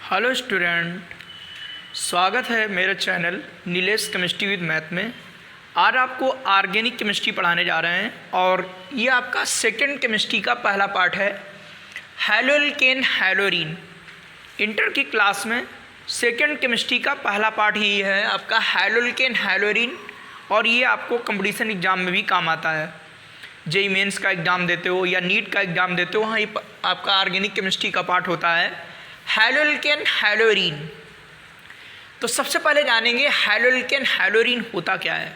Hello student, स्वागत है मेरे channel Nilesh chemistry with math में। आज आपको ऑर्गेनिक केमिस्ट्री पढ़ाने जा रहे हैं और ये आपका सेकंड केमिस्ट्री का पहला पार्ट है, हैलोएल्केन हैलोरीन। इंटर की क्लास में सेकंड केमिस्ट्री का पहला पार्ट ही है आपका हैलोएल्केन हैलोरीन, और ये आपको कंपटीशन एग्ज़ाम में भी काम आता है। जेईई मेंस का एग्ज़ाम देते हो या नीट का एग्ज़ाम देते हो, वहाँ ये आपका ऑर्गेनिक केमिस्ट्री का पार्ट होता है हैलोएल्केन हैलोरीन। तो सबसे पहले जानेंगे हैलोएल्केन हैलोरीन होता क्या है,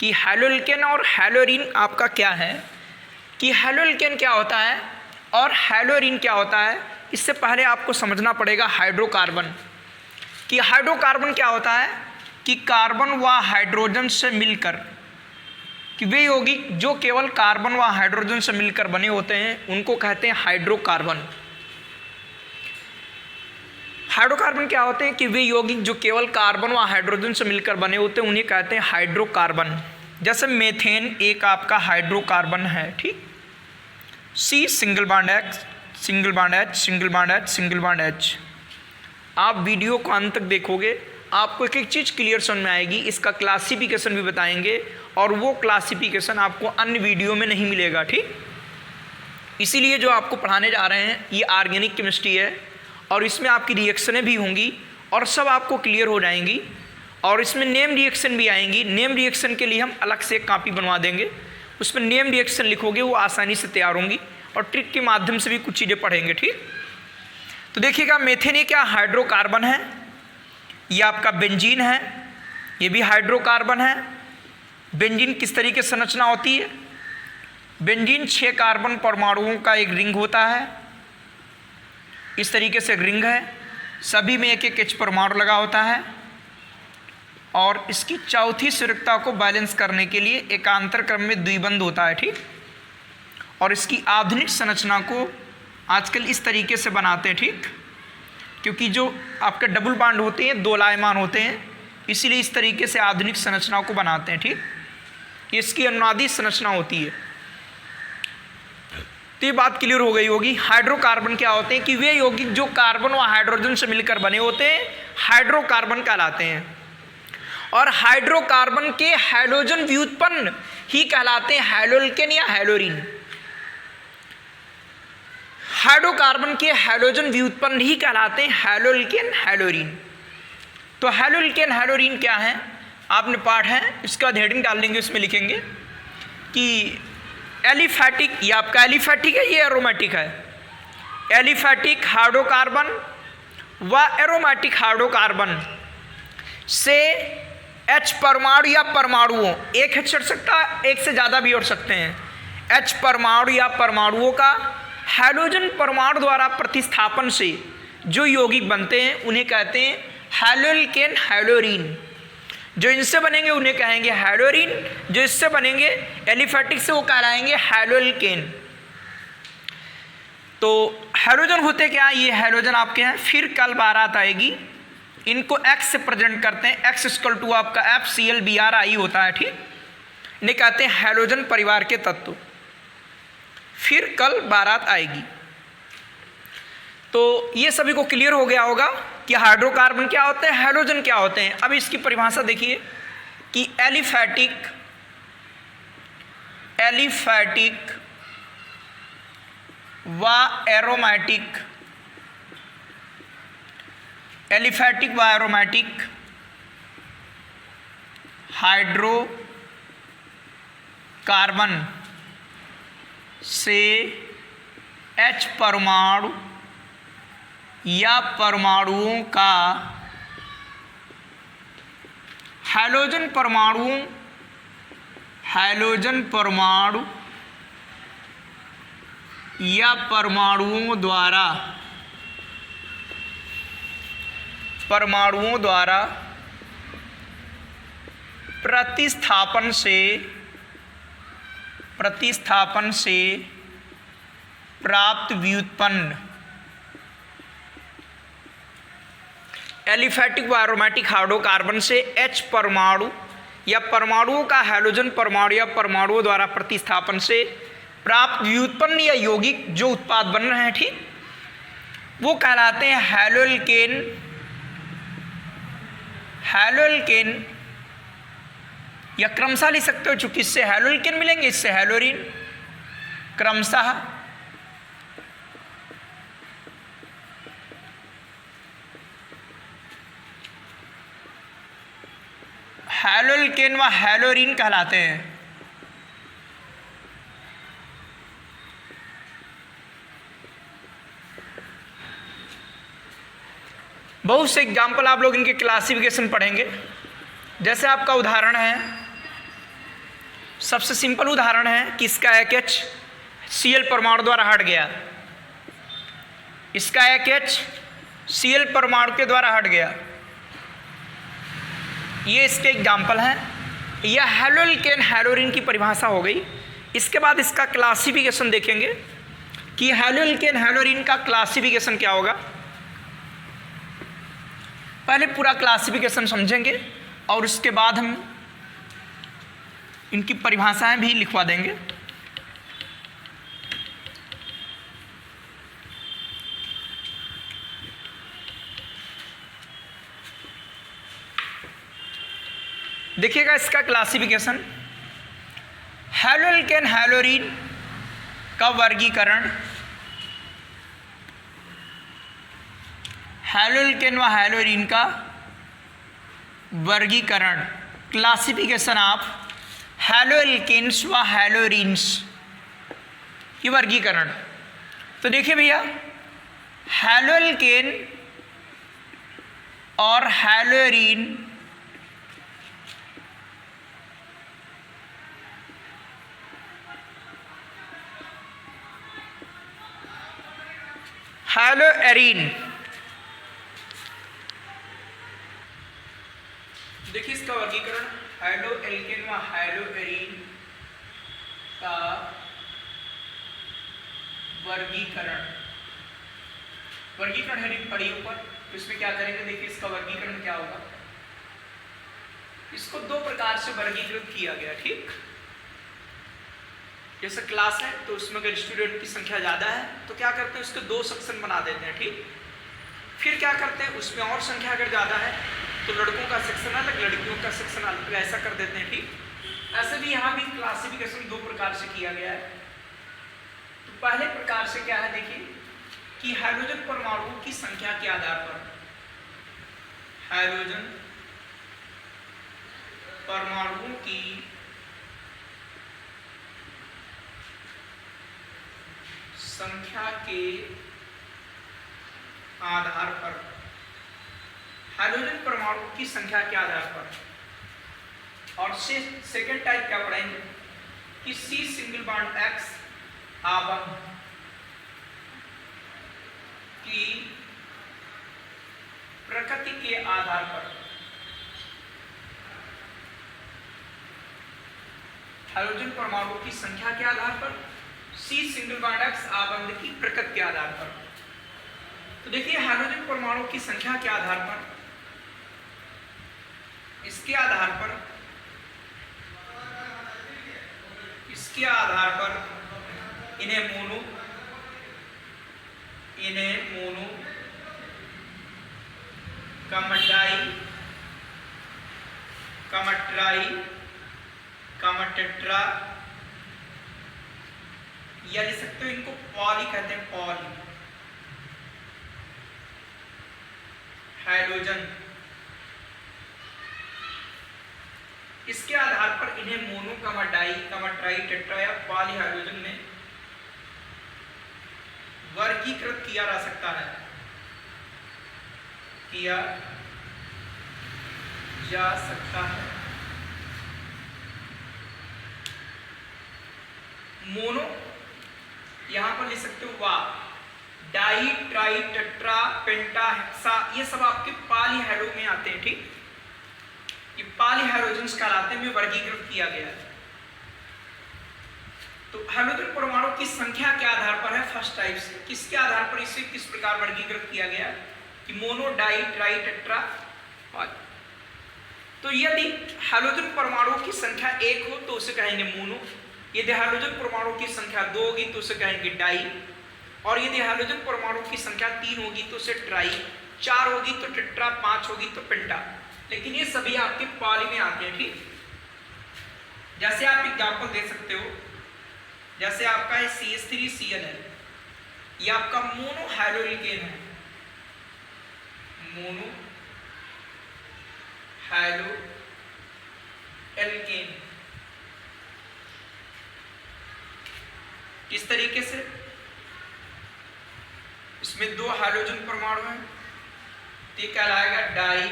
कि हैलोएल्केन और हैलोरीन आपका क्या है, कि हैलोएल्केन क्या होता है और हैलोरीन क्या होता है। इससे पहले आपको समझना पड़ेगा हाइड्रोकार्बन, कि हाइड्रोकार्बन क्या होता है, कि कार्बन व हाइड्रोजन से मिलकर, कि वे यौगिक जो केवल कार्बन व हाइड्रोजन से मिलकर बने होते हैं उनको कहते हैं हाइड्रोकार्बन। हाइड्रोकार्बन क्या होते हैं, कि वे यौगिक जो केवल कार्बन व हाइड्रोजन से मिलकर बने होते हैं उन्हें कहते हैं हाइड्रोकार्बन। जैसे मेथेन एक आपका हाइड्रोकार्बन है, ठीक। C single bond X, single bond H, single bond H, single bond H. आप वीडियो को अंत तक देखोगे आपको एक एक चीज़ क्लियर समझ में आएगी। इसका क्लासिफिकेशन भी बताएंगे और वो क्लासिफिकेशन आपको अन्य वीडियो में नहीं मिलेगा, ठीक। इसीलिए जो आपको पढ़ाने जा रहे हैं ये ऑर्गेनिक केमिस्ट्री है और इसमें आपकी रिएक्शनें भी होंगी और सब आपको क्लियर हो जाएंगी, और इसमें नेम रिएक्शन भी आएंगी। नेम रिएक्शन के लिए हम अलग से एक कॉपी बनवा देंगे, उसमें नेम रिएक्शन लिखोगे वो आसानी से तैयार होंगी, और ट्रिक के माध्यम से भी कुछ चीज़ें पढ़ेंगे, ठीक। तो देखिएगा, मेथेन ये क्या हाइड्रोकार्बन है, ये आपका बेंजीन है, ये भी हाइड्रोकार्बन है। बेंजीन किस तरीके से संरचना होती है, बेंजीन 6 कार्बन परमाणुओं का एक रिंग होता है। इस तरीके से रिंग है, सभी में एक एक H परमाणु लगा होता है, और इसकी चौथी संयुक्ता को बैलेंस करने के लिए एकांतर क्रम में द्विबंध होता है, ठीक। और इसकी आधुनिक संरचना को आजकल इस तरीके से बनाते हैं, ठीक, क्योंकि जो आपके डबल बॉन्ड होते हैं दोलायमान होते हैं, इसीलिए इस तरीके से आधुनिक संरचना को बनाते हैं, ठीक। इसकी अनुनादी संरचना होती है। तो ये बात क्लियर हो गई होगी। हाइड्रोकार्बन क्या होते हैं, कि वे यौगिक जो कार्बन व हाइड्रोजन से मिलकर बने होते हैं हाइड्रोकार्बन कहलाते हैं, और हाइड्रोकार्बन के हाइड्रोजन व्युत्पन्न ही कहलाते हैं हैलोएल्केन या हैलोरीन। हाइड्रोकार्बन के हाइड्रोजन व्युत्पन्न ही कहलाते हैं हैलोएल्केन हैलोरीन। तो हैलोएल्केन हैलोरीन क्या है, आपने पाठ है, इसका हेडिंग डाल देंगे, इसमें लिखेंगे कि एलिफैटिक, ये आपका एलिफैटिक है, ये एरोमेटिक है। एलिफैटिक हाइड्रोकार्बन व एरोमेटिक हाइड्रोकार्बन से H परमाणु या परमाणुओं, एक H चढ़ सकता है, एक से ज़्यादा भी उड़ सकते हैं। H परमाणु या परमाणुओं का हाइड्रोजन परमाणु द्वारा प्रतिस्थापन से जो यौगिक बनते हैं उन्हें कहते हैं हैलोएल्केन हैलोरीन। जो इनसे बनेंगे उन्हें कहेंगे हैलोरीन, जो इससे बनेंगे एलिफैटिक से वो कहलाएंगे हैलोएल्केन। तो हैलोजन होते क्या, ये हैलोजन आपके हैं। फिर कल बारात आएगी, इनको X से प्रेजेंट करते हैं, X = टू आपका FClBrI होता है, ठीक। इन्हें कहते हैं हैलोजन परिवार के तत्व। फिर कल बारात आएगी। तो ये सभी को क्लियर हो गया होगा कि हाइड्रोकार्बन क्या होते हैं, हैलोजन क्या होते हैं। अब इसकी परिभाषा देखिए कि एलिफैटिक व एरोमेटिक, एलिफैटिक व एरोमेटिक हाइड्रोकार्बन से H परमाणु या परमाणुओं का हैलोजन परमाणु या परमाणुओं द्वारा प्रतिस्थापन से प्राप्त व्युत्पन्न। एलिफैटिक व एरोमेटिक हाइड्रोकार्बन से H परमाणु या परमाणुओं का हैलोजन परमाणु या परमाणुओं द्वारा प्रतिस्थापन से प्राप्त व्युत्पन्न या यौगिक जो उत्पाद बन रहे हैं, ठीक, वो कहलाते हैं हैलोएल्केन। हैलोएल्केन या क्रमशः लिख सकते हो, चूंकि इससे हैलोएल्केन मिलेंगे, इससे हैलोरीन, क्रमशः हैलोएल्केन व हैलोरीन कहलाते हैं। बहुत से एग्जाम्पल आप लोग इनके क्लासिफिकेशन पढ़ेंगे। जैसे आपका उदाहरण है, सबसे सिंपल उदाहरण है कि इसका एक H Cl परमाणु द्वारा हट गया, इसका एक H Cl परमाणु के द्वारा हट गया, ये इसके एग्जाम्पल हैं। यह हैलोएल्केन हैलोरीन की परिभाषा हो गई। इसके बाद इसका क्लासिफिकेशन देखेंगे कि हैलोएल्केन हैलोरीन का क्लासिफिकेशन क्या होगा। पहले पूरा क्लासिफिकेशन समझेंगे और उसके बाद हम इनकी परिभाषाएं भी लिखवा देंगे। देखिएगा इसका क्लासिफिकेशन, हैलोएल्केन हैलोरीन का वर्गीकरण, हैलोएल्केन व हैलोरीन का वर्गीकरण, क्लासिफिकेशन ऑफ हैलोएल्केन्स व हैलोरीन्स, ये वर्गीकरण। तो देखिए भैया, हैलोएल्केन और हैलोरीन हैलोएरीन, देखिए इसका वर्गीकरण, हैलोएल्केन व हैलोएरीन का वर्गीकरण, वर्गीकरण है पढ़िए ऊपर। तो इसमें क्या करेंगे, देखिए इसका वर्गीकरण क्या होगा। इसको दो प्रकार से वर्गीकृत किया गया, ठीक। जैसे क्लास है तो उसमें अगर स्टूडेंट की संख्या ज़्यादा है तो क्या करते हैं, उसके दो सेक्शन बना देते हैं, ठीक। फिर क्या करते हैं, उसमें और संख्या अगर ज़्यादा है तो लड़कों का सेक्शन अलग, लड़कियों का सेक्शन अलग, ऐसा कर देते हैं, ठीक। ऐसे भी यहाँ भी क्लासिफिकेशन दो प्रकार से किया गया है। तो पहले प्रकार से क्या है, देखिए कि हाइड्रोजन परमाणुओं की संख्या के आधार पर, हाइड्रोजन परमाणुओं की संख्या के आधार पर, हाइड्रोजन परमाणु की संख्या के आधार पर। और सेकेंड टाइप क्या पढ़ेंगे कि C सिंगल बॉन्ड X आबंध की प्रकृति के आधार पर, हाइड्रोजन परमाणु की संख्या के आधार पर, C सिंगल बॉन्ड X आबंध की प्रकृति के आधार पर। तो देखिए हाइड्रोजन परमाणु की संख्या के आधार पर, इसके आधार पर, इसके आधार पर इन्हें मोनो कमट्राई, कमटेट्रा, या लिख सकते हो इनको पॉली कहते हैं, पॉली हाइड्रोजन। इसके आधार पर इन्हें मोनो कमटाई, कमट्राई, टेट्रा या पॉली हाइड्रोजन में वर्गीकृत किया जा सकता है, किया जा सकता है। मोनो यहां पर लिख सकते हो वा, डाई, ट्राई, टेट्रा, पेंटा, हेक्सा, ये सब आपके पॉलीहाइड्रो में आते हैं, ठीक। ये पॉलीहाइड्रोजन्स कहलाते हैं, में वर्गीकृत किया गया है। तो हाइड्रोजन परमाणु की संख्या के आधार पर है फर्स्ट टाइप से, किसके आधार पर इसे किस प्रकार वर्गीकृत किया गया कि mono, di, tri, tetra, poly. तो यदि हाइड्रोजन परमाणु की संख्या 1 हो तो उसे कहेंगे मोनो, यदि हाइड्रोजन परमाणु की संख्या 2 होगी तो उसे कहेंगे डाई, और यदि हाइड्रोजन परमाणु की संख्या 3 होगी तो उसे ट्राई, 4 होगी तो टेट्रा, 5 होगी तो पेंटा। लेकिन ये सभी आपके पॉली में आते हैं, ठीक। जैसे आप एग्जाम्पल दे सकते हो, जैसे आपका है CH3Cl है, ये आपका मोनो हाइड्रोएल्केन है, मोनो हाइड्रोएल्केन। किस तरीके से, इसमें 2 हाइड्रोजन परमाणु हैं, तो ये कहलाएगा डाई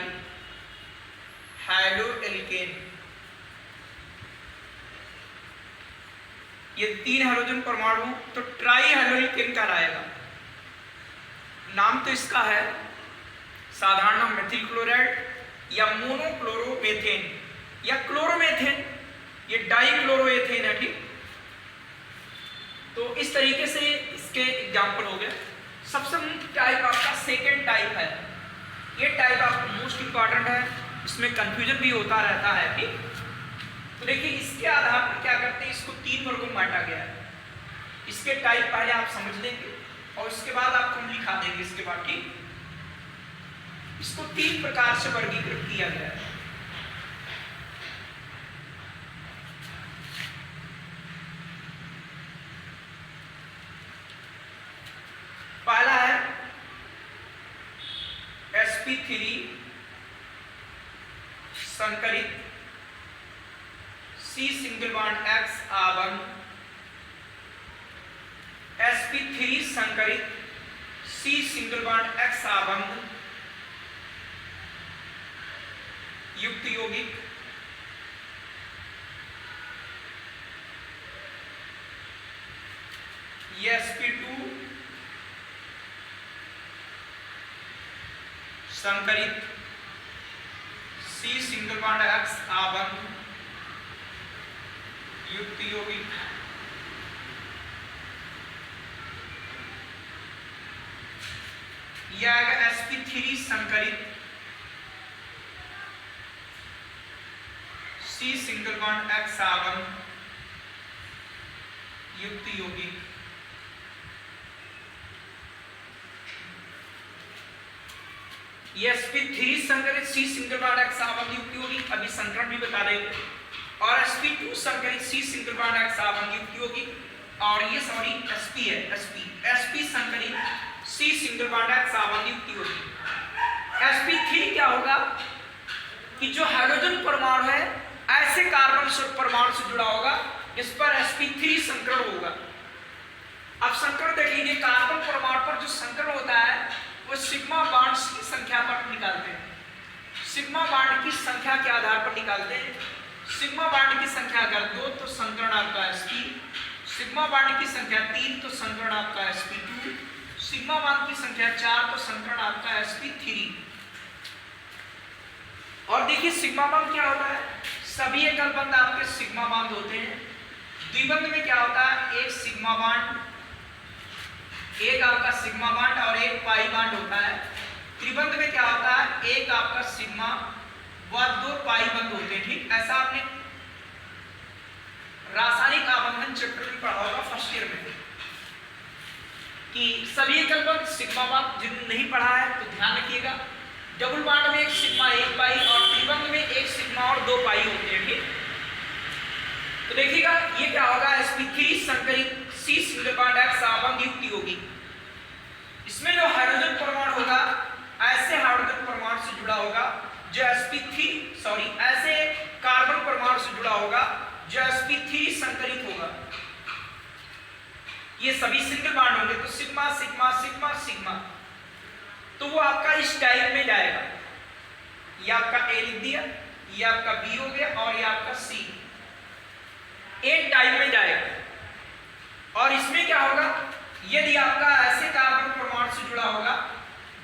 हाइड्रोएल्केन। ये 3 हाइड्रोजन परमाणु तो ट्राई हाइड्रोएल्केन कहलाएगा। नाम तो इसका है साधारण नाम मेथिल क्लोराइड या मोनोक्लोरोमेथेन या क्लोरोमेथेन, ये डाई क्लोरोएथेन है, ठीक। तो इस तरीके से इसके एग्जाम्पल हो गए। सबसे मुख्य टाइप आपका सेकेंड टाइप है, ये टाइप आपको मोस्ट इंपॉर्टेंट है, इसमें कंफ्यूजन भी होता रहता है, ठीक। तो देखिए इसके आधार पर क्या करते हैं, इसको 3 वर्गों में बांटा गया है। इसके टाइप पहले आप समझ लेंगे और उसके बाद आपको हम लिखा देंगे इसके बाद, ठीक। इसको 3 प्रकार से वर्गीकृत किया गया है। पहला है sp3 संकरित C single bond X आबंध, sp3 संकरित C सिंगल बॉन्ड X आबंध युक्त यौगिक, ये sp2 संकरित C सिंगल बॉन्ड X आबंध युक्त यौगिक, यह आएगा sp3 संकरित C सिंगल बॉन्ड X आबंध युक्त यौगिक। ये sp3 संकरित C सिंगल बॉन्ड X आबंध युक्त यौगिक, अभी संकरण भी बता देंगे। और sp2 संकरित C सिंगल बॉन्ड X आबंध युक्त यौगिक, और ये सॉरी sp है, sp संकरित C सिंगल बॉन्ड X आबंध युक्त यौगिक। sp3 क्या होगा कि जो हाइड्रोजन परमाणु है ऐसे कार्बन परमाणु से जुड़ा होगा जिस पर sp3 संकरण होगा। अब संकरण देख लीजिए, कार्बन परमाणु पर जो संकरण होता है वो सिग्मा बॉन्ड्स की संख्या पर निकालते हैं, सिग्मा बॉन्ड की संख्या के आधार पर निकालते हैं। सिग्मा बॉन्ड की संख्या अगर 2 तो संकरण आपका sp, सिग्मा बॉन्ड की संख्या 3 तो संकरण आपका sp2, सिग्मा बॉन्ड की संख्या 4 तो संकरण आपका sp3। और देखिए सिग्मा बॉन्ड क्या होता है, सभी एकल बंध आपके सिग्मा बॉन्ड होते हैं। द्विबंध में क्या होता है, एक सिग्मा बॉन्ड, एक आपका सिग्मा बॉन्ड और एक पाई बॉन्ड होता है। त्रिबंध में क्या होता है, एक आपका सिग्मा व 2 पाई बंध होते हैं, ठीक। ऐसा आपने रासायनिक आबंधन चैप्टर में पढ़ा होगा फर्स्ट ईयर में कि सभी एकल बंध सिग्मा बॉन्ड, जिन्होंने नहीं पढ़ा है तो ध्यान रखिएगा। डबल बॉन्ड में एक सिग्मा 1 पाई और त्रिबंध में एक सिग्मा और 2 पाई होते हैं, ठीक। तो देखिएगा ये क्या होगा, sp3 संकरित C सिंगल बॉन्ड X आबंध युक्त यौगिक। इसमें जो हाइड्रोजन परमाणु होगा ऐसे हाइड्रोजन परमाणु से जुड़ा होगा जो ऐसे कार्बन परमाणु से जुड़ा होगा जो sp3 संकरित होगा। ये सभी सिंगल बॉन्ड होंगे तो सिग्मा सिग्मा सिग्मा सिग्मा, तो वो आपका इस टाइप में जाएगा। ये आपका A लिख दिया, ये आपका B हो गया और ये आपका C, एक टाइप में जाएगा। और इसमें क्या होगा, यदि आपका ऐसे कार्बन परमाणु से जुड़ा होगा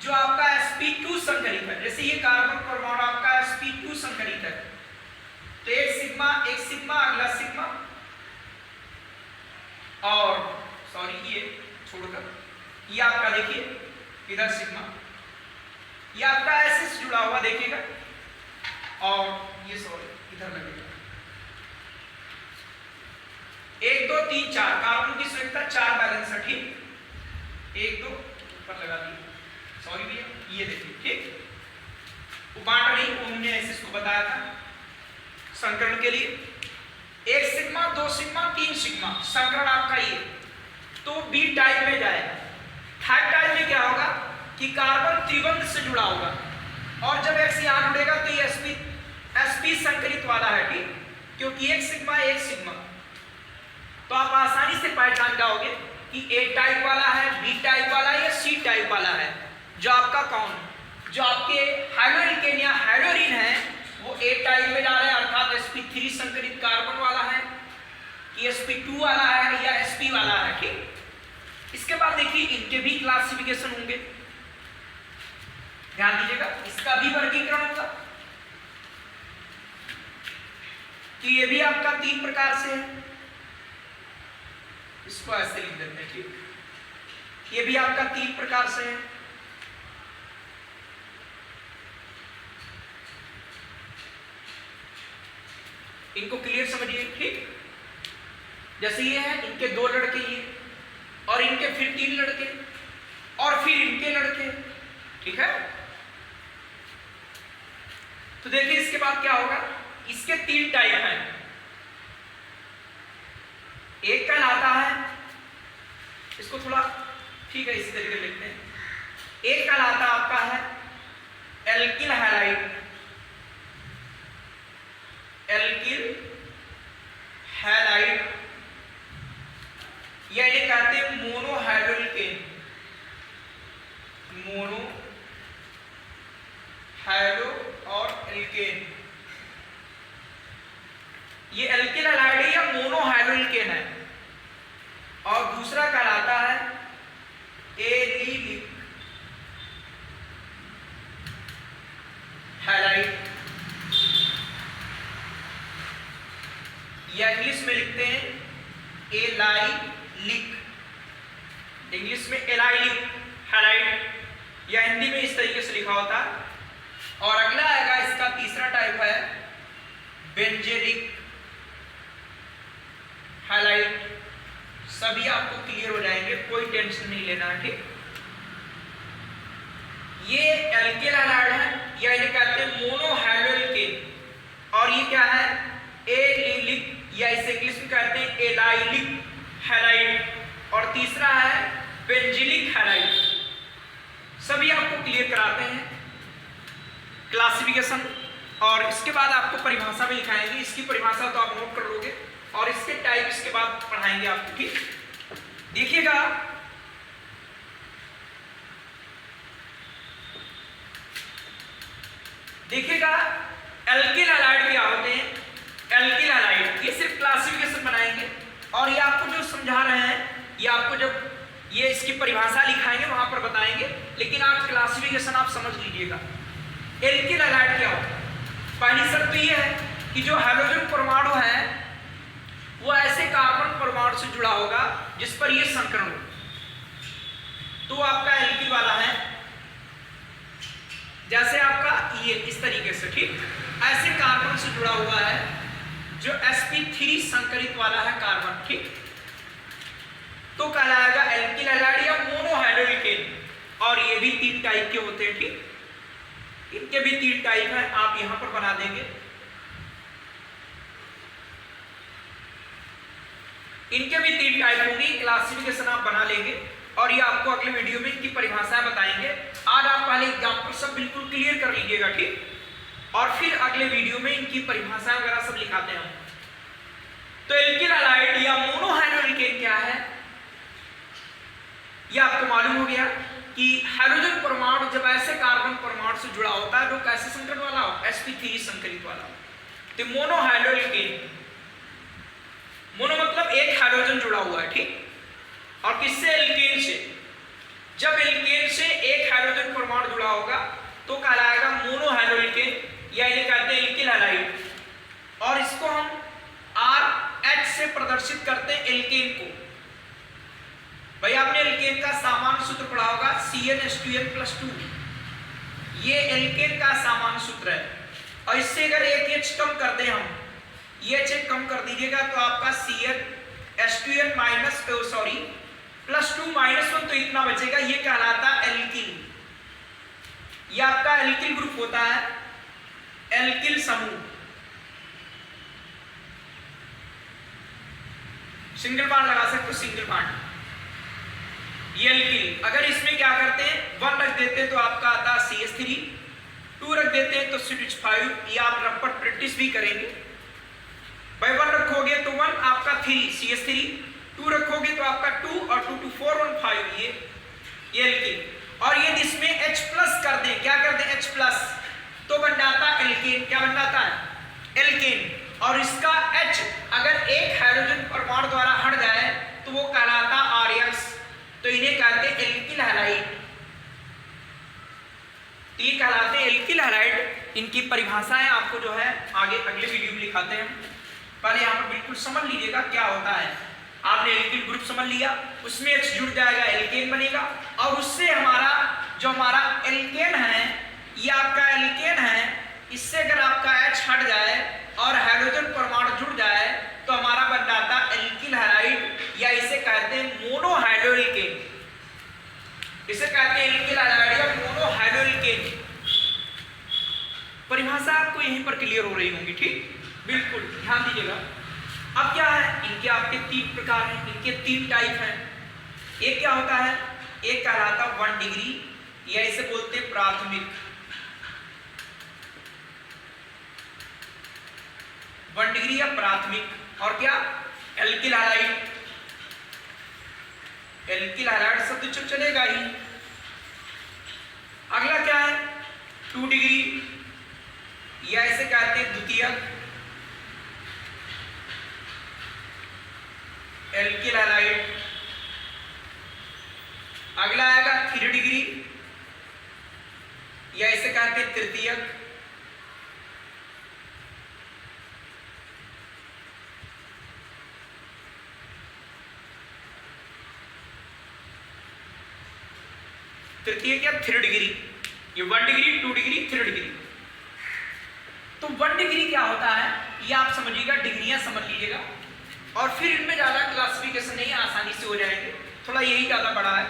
जो आपका sp2 संकरित है, जैसे ये कार्बन परमाणु आपका sp2 संकरित है तो एक सिग्मा अगला सिग्मा, और सॉरी ये छोड़कर ये आपका देखिए इधर सिग्मा, ये आपका ऐसे से जुड़ा हुआ देखिएगा, और ये सॉरी इधर लगेगा 1 2 3 4 कार्बन की संख्या 4 बैलेंस है, ठीक। 1 2 ऊपर लगा दिए, सॉरी भैया, ये देखिए ठीक, वो बांट नहीं, उन्होंने ऐसे इसको बताया था संकरण के लिए 1 सिग्मा 2 सिग्मा 3 सिग्मा संकरण आपका ये, तो बी टाइप में जाएगा। थर्ड टाइप में क्या होगा कि कार्बन त्रिबंध से जुड़ा होगा, और जब एक्स यहां जुड़ेगा तो ये sp संकरित वाला है ठीक, क्योंकि 1 सिग्मा, तो आप आसानी से पहचान जाओगे कि ए टाइप वाला है, बी टाइप वाला है या सी टाइप वाला है। जो आपका कौन, जो आपके हाइड्रोलिकेन या हाइड्रोरिन है वो ए टाइप में जा रहा है, अर्थात sp3 संकरित कार्बन वाला है कि sp2 वाला है या sp वाला है ठीक। इसके बाद देखिए इनके भी क्लासिफिकेशन होंगे, ध्यान दीजिएगा, इसका भी वर्गीकरण होगा कि ये भी आपका 3 प्रकार से है, इसको ऐसे लिख देते हैं ठीक, ये भी आपका 3 प्रकार से है। इनको क्लियर समझिए ठीक, जैसे ये है, इनके 2 लड़के ये, और इनके फिर 3 लड़के, और फिर इनके लड़के, ठीक है। तो देखिए इसके बाद क्या होगा, इसके 3 टाइप हैं, एक कहलाता है, इसको थोड़ा ठीक है इस तरीके से लिखते हैं, एक कहलाता आपका है एल्किल हैलाइड, एल्किल हैलाइड, या ये कहते हैं मोनोहाइड्रोल्केन, मोनो हाइड्रो और एल्केन, ये एल्किल हैलाइड है या मोनोहाइड्रोल्केन है। और दूसरा कहलाता है एलिलिक हैलाइड, या इंग्लिश में लिखते हैं एलाइलिक, इंग्लिश में एलाइलिक हैलाइड, या हिंदी में इस तरीके से लिखा होता है। और अगला आएगा इसका तीसरा टाइप है बेंजेलिक हैलाइड। सभी आपको क्लियर हो जाएंगे, कोई टेंशन नहीं लेना है ठीक। ये एल्किल हैलाइड है या इन्हें कहते हैं मोनोहाइड्रोल्केन, और ये क्या है एलिलिक, या इसे इंग्लिश में कहते हैं एलाइलिक हैलाइड, और तीसरा है बेंजिलिक हैलाइड। सभी आपको क्लियर कराते हैं क्लासिफिकेशन, और इसके बाद आपको परिभाषा भी लिखाएंगे, इसकी परिभाषा तो आप नोट कर लोगे, और इसके टाइप इसके बाद पढ़ाएंगे आपको ठीक। देखिएगा देखिएगा एल्किल हैलाइड क्या होते हैं, एल्किल हैलाइड ये सिर्फ क्लासिफिकेशन बनाएंगे, और ये आपको जो समझा रहे हैं ये आपको जब ये इसकी परिभाषा लिखाएंगे वहां पर बताएंगे, लेकिन आप क्लासिफिकेशन आप समझ लीजिएगा। एल्किल हैलाइड क्या होता है, पहली शर्त तो ये है कि जो हाइड्रोजन परमाणु है वो ऐसे कार्बन परमाणु से जुड़ा होगा जिस पर ये संकरण हो, तो आपका एल्किल वाला है। जैसे आपका ये इस तरीके से ठीक, ऐसे कार्बन से जुड़ा हुआ है जो sp3 संकरित वाला है कार्बन ठीक, तो कहलाएगा एल्किल हैलाइड या मोनोहाइड्रोल्केन। और ये भी 3 टाइप के होते हैं ठीक, इनके भी 3 टाइप हैं, आप यहां पर बना देंगे। इनके भी 3 टाइप होंगी, क्लासिफिकेशन आप बना लेंगे, और ये आपको अगले वीडियो में इनकी परिभाषाएं बताएंगे। आज आप पहले एग्जाम्पल सब बिल्कुल क्लियर कर लीजिएगा ठीक, और फिर अगले वीडियो में इनकी परिभाषाएं वगैरह सब लिखाते हैं। तो एल्किल हैलाइड या मोनोहाइड्रोल्केन क्या है, ये आपको मालूम हो गया कि हाइड्रोजन परमाणु जब ऐसे कार्बन परमाणु से जुड़ा होता है जो कैसे संकरण वाला हो, sp3 संकरित वाला हो, तो मोनोहाइड्रोल्केन, मोनो मतलब एक हाइड्रोजन जुड़ा हुआ है ठीक, और किससे एल्केन से, जब एल्केन से एक हाइड्रोजन परमाणु जुड़ा होगा तो कहलाएगा मोनोहाइड्रोल्केन, या इन्हें कहते हैं एल्किल हैलाइड। और इसको हम RH से प्रदर्शित करते हैं एल्केन को। भाई आपने एल्केन का सामान्य सूत्र पढ़ा होगा CnH2n+2, ये एल्केन का सामान्य सूत्र है, और इससे अगर एक H कम कर दें हम, ये H कम कर दीजिएगा तो आपका CnH2n +2 -1 तो इतना बचेगा, ये कहलाता है एल्किल। ये आपका एल्किल ग्रुप होता है, एल्किल समूह। सिंगल बॉन्ड लगा सकते हो, सिंगल बॉन्ड। ये एल्किल, अगर इसमें क्या करते हैं 1 रख देते हैं तो आपका आता है CH3, 2 रख देते हैं तो CH5। ये आप रपट प्रैक्टिस भी करेंगे भाई। 1 रखोगे तो 1 आपका 3 CH3, 2 रखोगे तो आपका 2 और 2 2 4 1 5 ये एल्किल। और ये इसमें H+ कर दें, क्या कर दें H+ तो बन जाता है एल्केन। क्या बन जाता है एल्केन। और इसका H अगर एक हाइड्रोजन परमाणु द्वारा हट जाए तो वो कहलाता RX, तो इन्हें कहते हैं एल्किल हैलाइड। तो ये कहलाते हैं एल्किल हैलाइड। इनकी परिभाषाएं आपको जो है आगे अगले वीडियो में लिखाते हैं। पहले यहाँ पर बिल्कुल समझ लीजिएगा क्या होता है। आपने एल्किल ग्रुप समझ लिया, उसमें H जुड़ जाएगा, एल्केन बनेगा। और उससे हमारा एल्केन है, ये आपका एल्केन है, इससे अगर आपका H हट जाए और हाइड्रोजन परमाणु जुड़ जाए तो हमारा बन जाता है एल्किल हैलाइड, या इसे कहते हैं मोनोहाइड्रोएल्केन। इसे कहते हैं एल्किल हैलाइड या मोनोहाइड्रोएल्केन। परिभाषा आपको यहीं पर क्लियर हो रही होंगी, ठीक, बिल्कुल ध्यान दीजिएगा। अब क्या है, इनके आपके 3 प्रकार हैं, इनके 3 टाइप हैं। एक क्या होता है, एक कहलाता 1 डिग्री, या इसे बोलते हैं प्राथमिक। 1 डिग्री या प्राथमिक। और क्या एल्किल हैलाइड। एल्किल हैलाइड शब्द तो चलेगा ही। अगला क्या है 2 डिग्री, या इसे कहते हैं द्वितीयक एल्किल हैलाइड। अगला आएगा 3 डिग्री, या इसे कहते हैं तृतीयक। तृतीयक या 3 डिग्री। ये 1 डिग्री, 2 डिग्री, 3 डिग्री। तो 1 डिग्री क्या होता है ये आप समझिएगा, डिग्रियां समझ लीजिएगा, और फिर इनमें ज्यादा क्लासिफिकेशन नहीं, आसानी से हो जाएंगे, थोड़ा यही ज्यादा बड़ा है।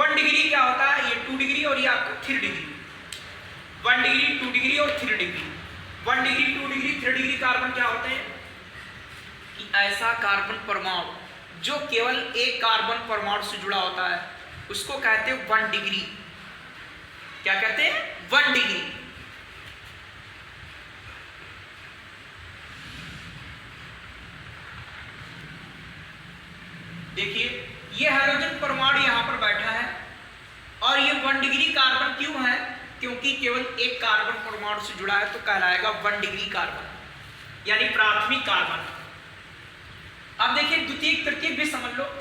1 डिग्री क्या होता है, ये 2 डिग्री और ये आपका 3 डिग्री। 1 डिग्री, 2 डिग्री और 3 degree. 1 degree, 2 degree, 3 degree carbon क्या होते हैं कि ऐसा कार्बन परमाणु जो केवल एक कार्बन परमाणु से जुड़ा होता है उसको कहते हैं 1 डिग्री। क्या कहते हैं 1 डिग्री। देखिए ये हाइड्रोजन परमाणु यहां पर बैठा है और ये 1 डिग्री कार्बन क्यों है, क्योंकि केवल एक कार्बन परमाणु से जुड़ा है तो कहलाएगा 1 डिग्री कार्बन, यानी प्राथमिक कार्बन। अब देखिए द्वितीयक तृतीयक भी समझ लो,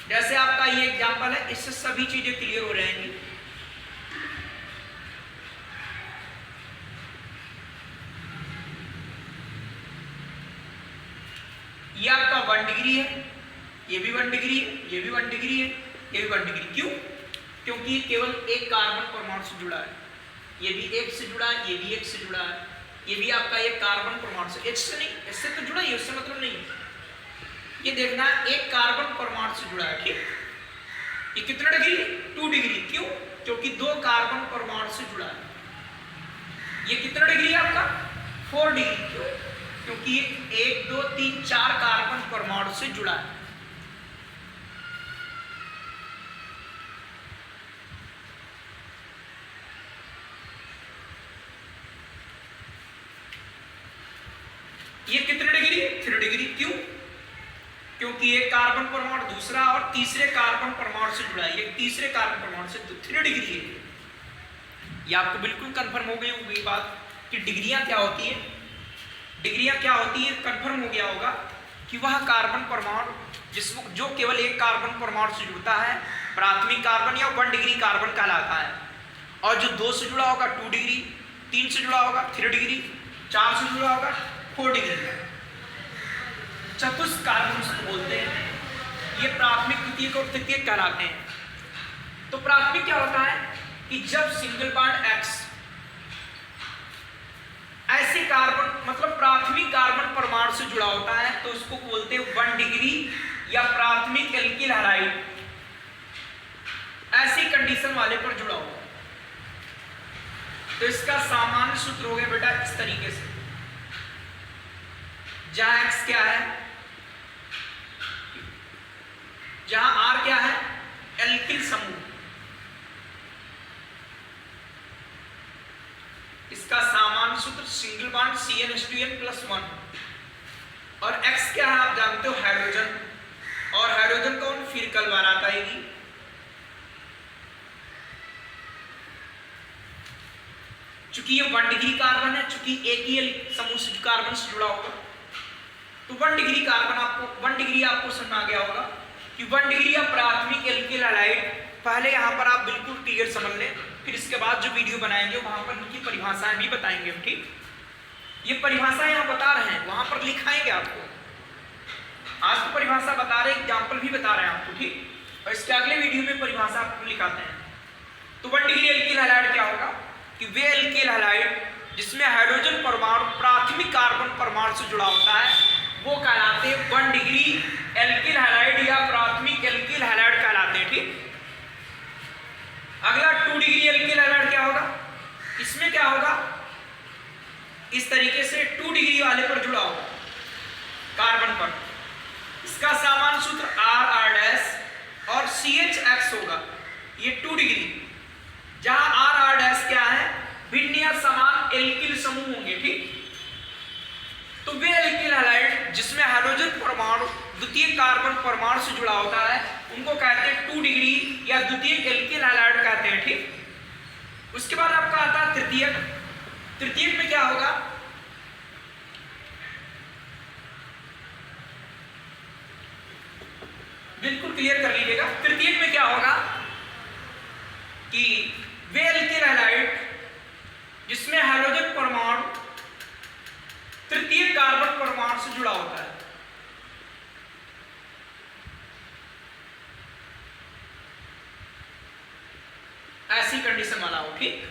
जैसे आपका ये एग्जांपल है, इससे सभी चीजें क्लियर हो रहेंगी। ये आपका 1 डिग्री है, ये भी 1 डिग्री है, ये भी 1 डिग्री है, ये भी 1 डिग्री। क्यों? क्योंकि ये केवल एक कार्बन परमाणु से जुड़ा है। ये भी एक से जुड़ा है, ये भी एक से जुड़ा है, ये भी आपका एक कार्बन परमाणु से, H से नहीं, इससे तो जुड़ा ही, उससे मतलब नहीं। ये देखना एक कार्बन परमाणु से जुड़ा है, ठीक। ये कितना डिग्री? 2 डिग्री। क्यों? क्योंकि 2 कार्बन परमाणु से जुड़ा है। ये कितना डिग्री है आपका? 4 डिग्री। क्यों? क्योंकि ये 1 2 3 4 कार्बन परमाणु से जुड़ा है। ये कितने डिग्री? 3 डिग्री। क्यों? क्योंकि एक कार्बन परमाणु दूसरा और तीसरे कार्बन परमाणु से जुड़ा है, ये तीसरे कार्बन परमाणु से, तो 3 डिग्री है। ये आपको बिल्कुल कंफर्म हो गई होगी बात कि डिग्रियां क्या होती है। डिग्रियां क्या होती है कंफर्म हो गया होगा कि वह कार्बन परमाणु जिसमें जो केवल एक कार्बन परमाणु से जुड़ता है प्राथमिक कार्बन या 1 डिग्री कार्बन कहलाता है, और जो 2 से जुड़ा होगा 2 डिग्री, 3 से जुड़ा होगा 3 डिग्री, 4 से जुड़ा होगा 4 डिग्री। चतुष्क कार्बन उसको बोलते हैं। ये प्राथमिक द्वितीयक और तृतीयक कहलाते हैं। तो प्राथमिक क्या होता है कि जब सिंगल बॉन्ड X ऐसे कार्बन मतलब प्राथमिक कार्बन परमाणु से जुड़ा होता है तो उसको बोलते हैं 1 डिग्री या प्राथमिक एल्किल हैलाइड। ऐसी कंडीशन वाले पर जुड़ा हुआ। तो इसका सामान्य सूत्र हो गया बेटा इस तरीके से, जहां x क्या है, जहां r क्या है, एल्किल समूह, इसका सामान्य सूत्र सिंगल बॉन्ड CnH2n+1, और x क्या है आप जानते हो, हाइड्रोजन, और हाइड्रोजन कौन, फिर कल बारात आएगी। चूंकि ये 1 डिग्री कार्बन है, चूंकि एक ही समूह से कार्बन से जुड़ा होगा, तो 1 डिग्री कार्बन आपको 1 डिग्री आपको समझ आ गया होगा कि 1 डिग्री या प्राथमिक एल्किल हैलाइड। पहले यहाँ पर आप बिल्कुल क्लियर समझ लें, फिर इसके बाद जो वीडियो बनाएंगे वहां पर इनकी परिभाषाएं भी बताएंगे हम, ठीक। ये परिभाषा यहाँ बता रहे हैं, वहां पर लिखाएंगे आपको। आज तो परिभाषा बता रहे, एग्जाम्पल भी बता रहे हैं आपको, ठीक। और इसके अगले वीडियो में परिभाषा आपको लिखाते हैं। तो 1 डिग्री एल्किल हैलाइड क्या होगा कि वे एल्किल हैलाइड जिसमें हाइड्रोजन परमाणु प्राथमिक कार्बन परमाणु से जुड़ा होता है वो कहलाते हैं 1 डिग्री एल्किल हैलाइड या प्राथमिक एल्किल हैलाइड कहलाते हैं, ठीक। अगला 2 डिग्री एल्किल हैलाइड क्या होगा, इसमें क्या होगा, इस तरीके से 2 डिग्री वाले पर जुड़ा होगा कार्बन पर, इसका सामान्य सूत्र R और CHX होगा। ये 2 डिग्री, जहां R क्या है, भिन्न या समान एल्किल समूह होंगे, ठीक। तो वे एल्किल हैलाइड जिसमें हाइड्रोजन परमाणु द्वितीय कार्बन परमाणु से जुड़ा होता है उनको कहते हैं 2 डिग्री या द्वितीय एल्किल हैलाइड कहते हैं, ठीक। उसके बाद आपका आता है तृतीयक। तृतीयक में क्या होगा, बिल्कुल क्लियर कर लीजिएगा। तृतीयक में क्या होगा कि वे एल्किल हैलाइड जिसमें हाइड्रोजन परमाणु तृतीय कार्बन परमाणु से जुड़ा होता है, ऐसी कंडीशन वाला हो, ठीक।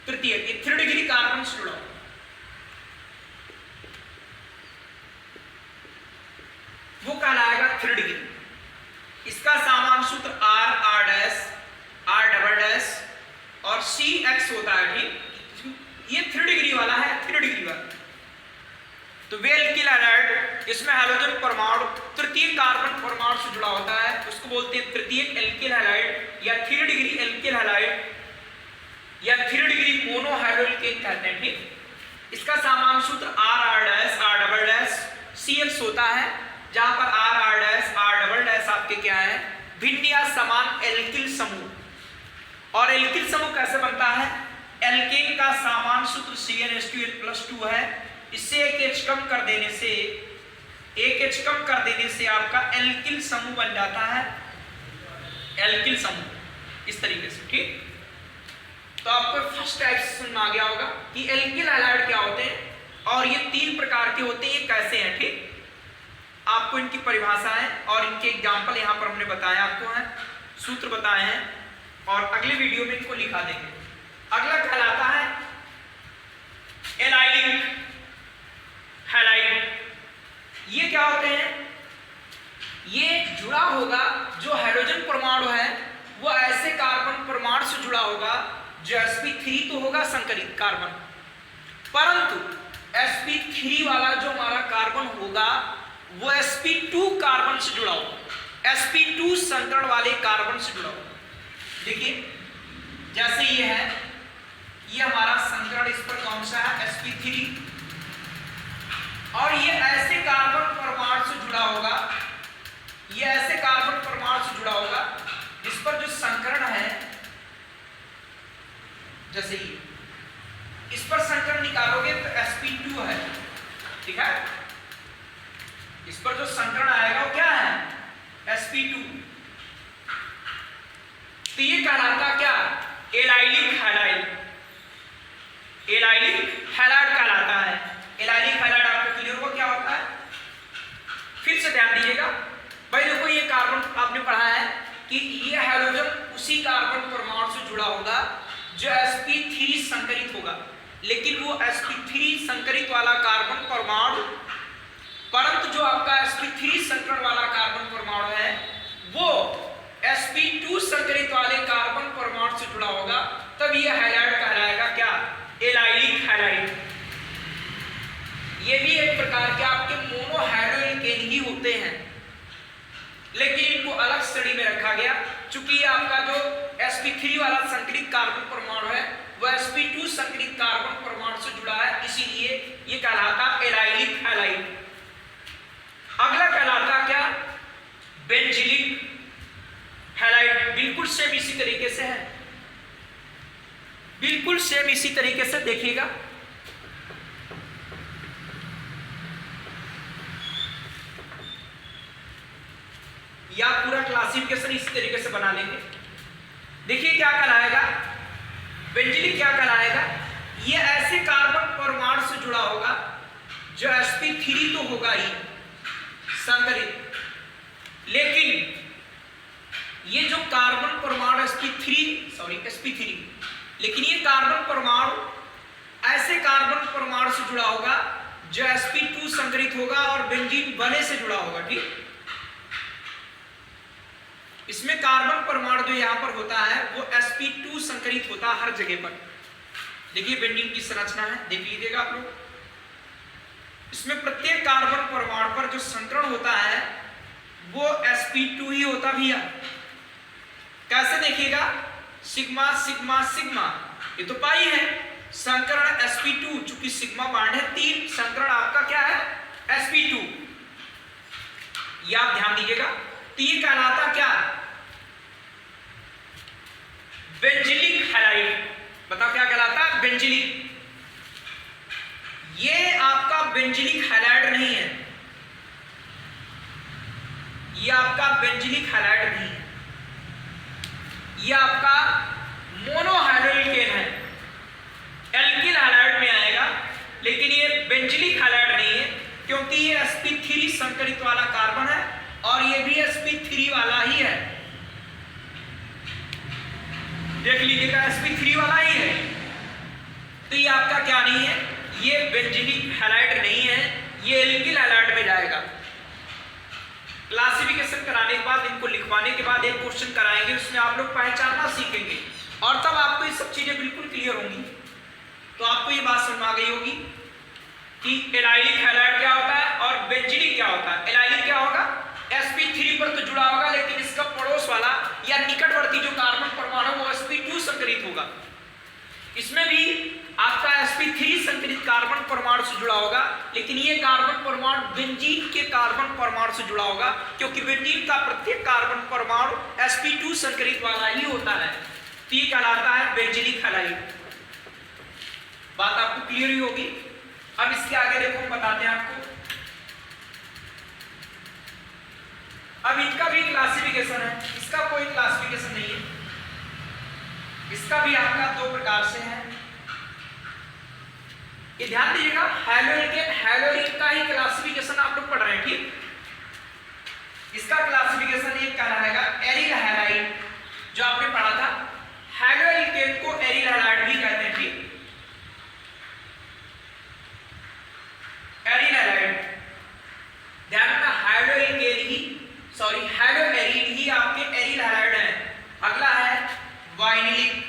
तृतीय 3 डिग्री कार्बन से जुड़ा हो, वो कहलाएगा 3 डिग्री। इसका सामान्य सूत्र R और CX होता है, ठीक। ये 3 डिग्री वाला है, 3 डिग्री वाला। तो वे एल्किल हैलाइड इसमें हाइड्रोजन परमाणु तृतीय कार्बन परमाणु से जुड़ा होता है, उसको बोलते हैं तृतीयक एल्किल हैलाइड या 3 डिग्री एल्किल हैलाइड या 3 डिग्री मोनोहाइड्रोएल्केन कहते हैं, ठीक। इसका सामान्य सूत्र R CX होता है, जहां पर R आपके क्या है, भिन्न या समान एल्किल समूह। और एल्किल समूह कैसे बनता है, एल्केन का सामान्य सूत्र CnH2n+2 है, इससे एक H कम कर देने से आपका एल्किल समूह बन जाता है, एल्किल समूह इस तरीके से, ठीक। तो आपको फर्स्ट टाइप से सुनना आ गया होगा कि एल्किल हैलाइड क्या होते हैं और ये 3 प्रकार के होते हैं, ये कैसे हैं, ठीक। आपको इनकी परिभाषाएं और इनके एग्जाम्पल यहाँ पर हमने बताया आपको हैं, सूत्र बताए हैं, और अगले वीडियो में इनको लिखा देंगे। अगला कहलाता है एलाइलिक हैलाइड। ये क्या होते हैं, ये जुड़ा होगा, जो हाइड्रोजन परमाणु है वो ऐसे कार्बन परमाणु से जुड़ा होगा जो sp3 तो होगा संकरित कार्बन, परंतु sp3 वाला जो हमारा कार्बन होगा वो sp2 कार्बन से जुड़ा होगा, sp2 संकरण वाले कार्बन से जुड़ा होगा। देखिए जैसे ये है, ये हमारा संकरण इस पर कौन सा है, sp3, और ये ऐसे कार्बन परमाणु से जुड़ा होगा, ये ऐसे कार्बन परमाणु से जुड़ा होगा जिस पर जो संकरण है, जैसे ये इस पर संकरण निकालोगे तो sp2 है, ठीक है। इस पर जो संकरण आएगा वो क्या है, sp2। तो ये कहलाता क्या, एलाइलिक हैलाइड, एलाइलिक हैलाइड कहलाता है। एलाइलिक हैलाइड आपको क्लियर होगा क्या होता है, फिर से ध्यान दीजिएगा भाई। देखो ये कार्बन आपने पढ़ा है कि ये हाइड्रोजन उसी कार्बन परमाणु से जुड़ा होगा जो sp3 संकरित होगा, लेकिन वो sp3 संकरित वाला कार्बन परमाणु, परंतु जो आपका sp3 संकरण वाला कार्बन परमाणु है वो sp2 संकरित वाले कार्बन परमाणु से जुड़ा होगा, तब यह हैलाइड कहलाएगा क्या? Allylic halide. ये भी एक प्रकार के आपके मोनोहाइड्रोएल्केन ही होते हैं, लेकिन इनको अलग श्रेणी में रखा गया, चूंकि आपका जो sp3 वाला संकरित कार्बन परमाणु है वह sp2 संकरित कार्बन परमाणु से जुड़ा है, इसीलिए ये कहलाता एलाइलिक हैलाइड। अगला कहलाता क्या? Benzylic halide. बिल्कुल सेम इसी तरीके से है, बिल्कुल सेम इसी तरीके से देखिएगा। या पूरा क्लासिफिकेशन इसी तरीके से बना लेंगे। देखिए क्या कहलाएगा बेंजिलिक, क्या कहलाएगा? ये ऐसे कार्बन परमाणु से जुड़ा होगा जो sp3 तो होगा ही संकरित, लेकिन ये जो कार्बन परमाणु sp3, लेकिन ये कार्बन परमाणु ऐसे कार्बन परमाणु से जुड़ा होगा जो sp2 संकरित होगा और बेंजीन बने से जुड़ा होगा। ठीक, इसमें कार्बन परमाणु जो यहां पर होता है वो sp2 संकरित होता है हर जगह पर। देखिए बेंजीन की संरचना है, देख लीजिएगा आप लोग। इसमें प्रत्येक कार्बन परमाणु पर जो संकरण होता है वो sp2 ही होता भैया। कैसे देखिएगा? सिग्मा सिग्मा सिग्मा, ये तो पाई है। संकरण sp2, चूंकि सिग्मा बांड है 3, संकरण आपका क्या है? sp2। ये आप ध्यान दीजिएगा। तो ये कहलाता क्या? Benzylic halide. बताओ क्या कहलाता? बेंजिलिक। ये आपका बेंजिलिक हैलाइड नहीं है, ये आपका बेंजिलिक हैलाइड नहीं है, ये आपका मोनोहाइड्रोएल्केन है। एल्किल हैलाइड में आएगा, लेकिन ये बेंजिलिक हैलाइड नहीं है, क्योंकि ये sp3 संकरित वाला कार्बन है और ये भी sp3 वाला ही है। देख लीजिएगा sp3 वाला ही है। तो ये आपका क्या नहीं है? ये बेंजिलिक हैलाइड नहीं है, ये एल्किल हैलाइड में जाएगा। क्लासिफिकेशन कराने के बाद, इनको लिखवाने के बाद एक क्वेश्चन कराएंगे, उसमें आप लोग पहचानना सीखेंगे और तब आपको ये सब चीजें बिल्कुल क्लियर होंगी। तो आपको ये बात समझ आ गई होगी कि एलाइलिक हैलाइड क्या होता है और बेंजिलिक क्या होता है। एलाइलिक क्या होगा? sp3 पर तो जुड़ा होगा, लेकिन इसका पड़ोस वाला या निकटवर्ती जो कार्बन परमाणु वो sp2 संकरित होगा। इसमें भी आपका sp3 संकरित कार्बन परमाणु से जुड़ा होगा, लेकिन ये कार्बन परमाणु बेंजीन के कार्बन परमाणु से जुड़ा होगा, क्योंकि बेंजीन का प्रत्येक कार्बन परमाणु sp2 संकरित वाला ही होता है। तो ये कहलाता है बेंजिलिक हैलाइड। बात आपको क्लियर ही होगी। अब इसके आगे देखो हम बताते हैं आपको। अब इनका भी क्लासिफिकेशन है, इसका कोई क्लासिफिकेशन नहीं है। इसका भी आपका दो प्रकार से है, ये ध्यान दीजिएगा। हैलोएल्केन का ही क्लासिफिकेशन आप लोग पढ़ रहे हैं। ठीक, इसका क्लासिफिकेशन ये क्या रहेगा? Aryl halide. जो आपने पढ़ा था, हैलोएल्केन को एरिल हैलाइड भी कहते हैं। ठीक, एरिल हैलाइड ध्यान रखना, हैलोएरिन ही आपके एरिल हैलाइड है। अगला है वाइनिलिक।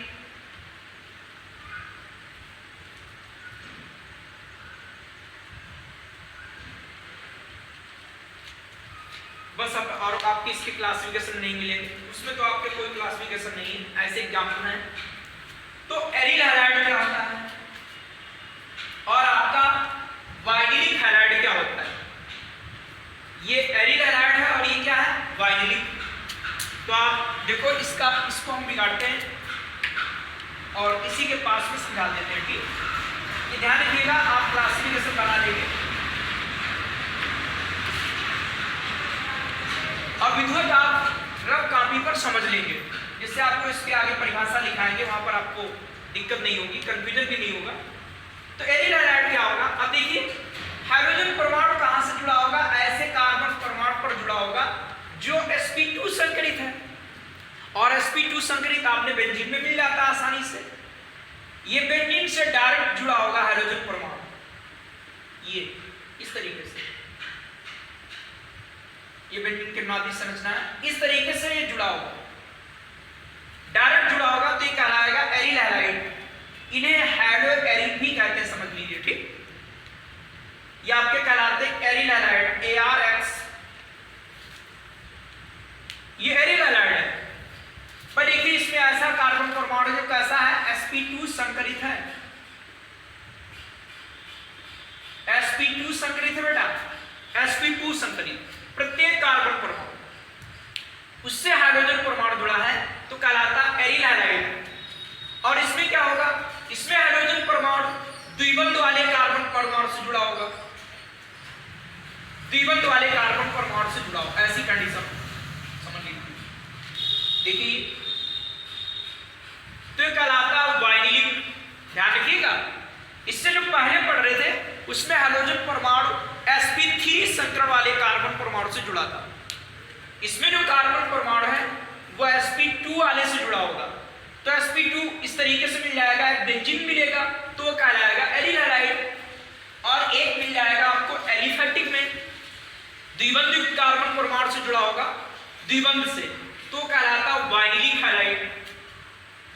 बस अब और आपके इसके क्लासिफिकेशन नहीं मिलेंगे, उसमें तो आपके कोई क्लासिफिकेशन नहीं है, ऐसे एग्जाम्पल है। तो एरिल हैलाइड क्या होता है और आपका वाइनिलिक हैलाइड क्या होता है? ये एरिल हैलाइड है और ये क्या है? वाइनिलिक। तो आप देखो इसको हम बिगाड़ते हैं और इसी के पास में समझा देते हैं। ठीक, ये ध्यान रखिएगा, आप क्लासिफिकेशन बना देंगे। और विधिवत आप रफ कॉपी पर समझ लेंगे, जिससे आपको इसके आगे परिभाषा लिखाएंगे, वहां पर आपको दिक्कत नहीं होगी, कंफ्यूजन भी नहीं होगा। तो एरिल हैलाइड क्या होगा? अब देखिए, हाइड्रोजन परमाणु कहां से जुड़ा होगा? ऐसे कार्बन परमाणु पर जुड़ा होगा जो sp2 संकरित है, और sp2 संकरित आपने बेंजीन में मिल जाता है आसानी से। ये बेंजीन से डायरेक्ट जुड़ा होगा हाइड्रोजन परमाणु, ये इस तरीके से, ये बेंजीन की नाभिक संरचना है, इस तरीके से ये जुड़ा होगा। डायरेक्ट जुड़ा होगा तो ये कहलाएगा एरिल हैलाइड। इन्हें हैलो एरिल भी कहते हैं, समझ लीजिए, ठीक। ये आपके कहलाते हैं एरिल हैलाइड, ARX, ये एरिल हैलाइड है। पर देखिए इसमें ऐसा कार्बन परमाणु जो कैसा है, sp2 संकरित है, sp2 संकरित है बेटा, sp2 संकरित। प्रत्येक कार्बन परमाणु उससे हाइड्रोजन परमाणु जुड़ा है तो कहलाता एरिल हैलाइड। और इसमें क्या होगा, इसमें हाइड्रोजन परमाणु द्विबंध वाले कार्बन परमाणु से जुड़ा होगा, द्विबंध वाले कार्बन परमाणु से जुड़ा होगा, ऐसी कंडीशन समझ लीजिए। देखिए तो ये कहलाता वाइनिलिक। ध्यान रखिएगा, इससे जो पहले पढ़ रहे थे उसमें हाइड्रोजन परमाणु sp3 संकरण वाले कार्बन परमाणु से जुड़ा था। इसमें जो कार्बन परमाणु है वो sp2 वाले से जुड़ा होगा, तो sp2 इस तरीके से मिल जाएगा, एक बेंजीन मिलेगा तो वो कहलाएगा एरिल हैलाइड, और एक मिल जाएगा आपको एलिफेटिक में द्विबंध युक्त कार्बन परमाणु से जुड़ा होगा द्विबंध से, तो कहलाता वाइनिलिक हैलाइड।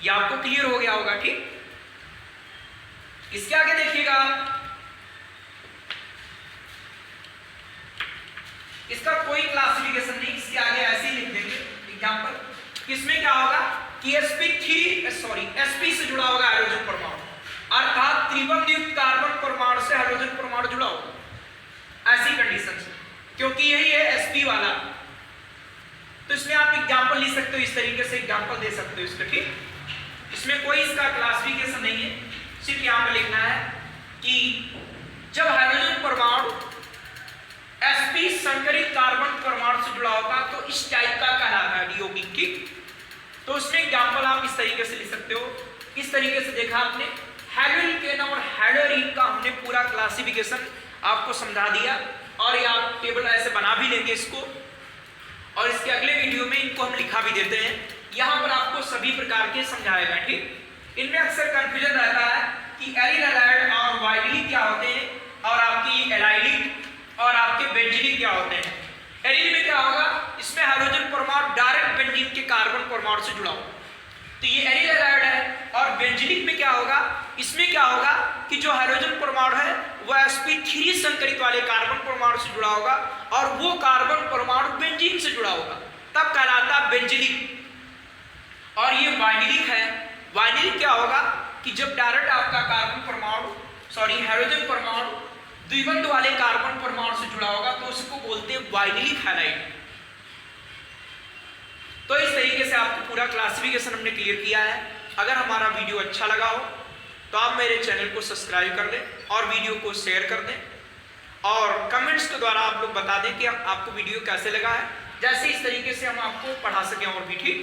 ये आपको क्लियर हो गया होगा, ठीक। इसके आगे देखिएगा, इसका कोई क्लासिफिकेशन नहीं, इसके आगे ऐसे ही लिख देंगे एग्जांपल। इसमें क्या होगा कि sp से जुड़ा होगा हाइड्रोजन परमाणु, अर्थात त्रिबंध युक्त कार्बन परमाणु से हाइड्रोजन परमाणु जुड़ा होगा, ऐसी कंडीशन से, क्योंकि यही है sp वाला। तो इसमें आप एग्जांपल लिख सकते हो, इस तरीके से एग्जांपल दे सकते हो इसका, ठीक। इसमें कोई इसका क्लासिफिकेशन नहीं है, सिर्फ यहां पर लिखना है कि जब हाइड्रोजन परमाणु sp संकरित कार्बन परमाणु से जुड़ा होता तो इस टाइप का कहलाता है यौगिक, ठीक। तो उसमें एग्जांपल आप इस तरीके से लिख सकते हो। इस तरीके से देखा आपने हेलोइल्केन और हेलोरीन का हमने पूरा क्लासिफिकेशन आपको समझा दिया, और ये आप टेबल ऐसे बना भी लेंगे इसको, और इसके अगले वीडियो में इनको हम लिखा भी देते हैं। यहाँ पर आपको सभी प्रकार के समझाएगा, ठीक। इनमें अक्सर कंफ्यूजन रहता है कि एरिल हैलाइड और वाइनिलिक क्या होते हैं, और आपकी एलाइलिक और आपके बेंजीलिक क्या होते हैं। एरिल में क्या होगा, इसमें हाइड्रोजन परमाणु डायरेक्ट बेंजीन के कार्बन परमाणु से जुड़ा होगा, तो ये एरिल हैलाइड है। और बेंजीलिक में क्या होगा, इसमें क्या होगा कि जो हाइड्रोजन परमाणु है वह sp3 संकरित वाले कार्बन परमाणु से जुड़ा होगा, और वो कार्बन परमाणु बेंजीन से जुड़ा होगा, तब कहलाता बेंजीलिक। और ये वाइनिलिक है। वाइनिलिक क्या होगा कि जब डायरेक्ट आपका कार्बन परमाणु हाइड्रोजन परमाणु द्विबंध वाले कार्बन परमाणु से जुड़ा होगा तो उसको बोलते हैं वाइनिलिक हैलाइड। तो इस तरीके से आपको पूरा क्लासिफिकेशन हमने क्लियर किया है। अगर हमारा वीडियो अच्छा लगा हो तो आप मेरे चैनल को सब्सक्राइब कर दें और वीडियो को शेयर कर दें, और कमेंट्स के द्वारा आप लोग बता दें कि आपको वीडियो कैसे लगा है, जैसे इस तरीके से हम आपको पढ़ा सकें और भी, ठीक।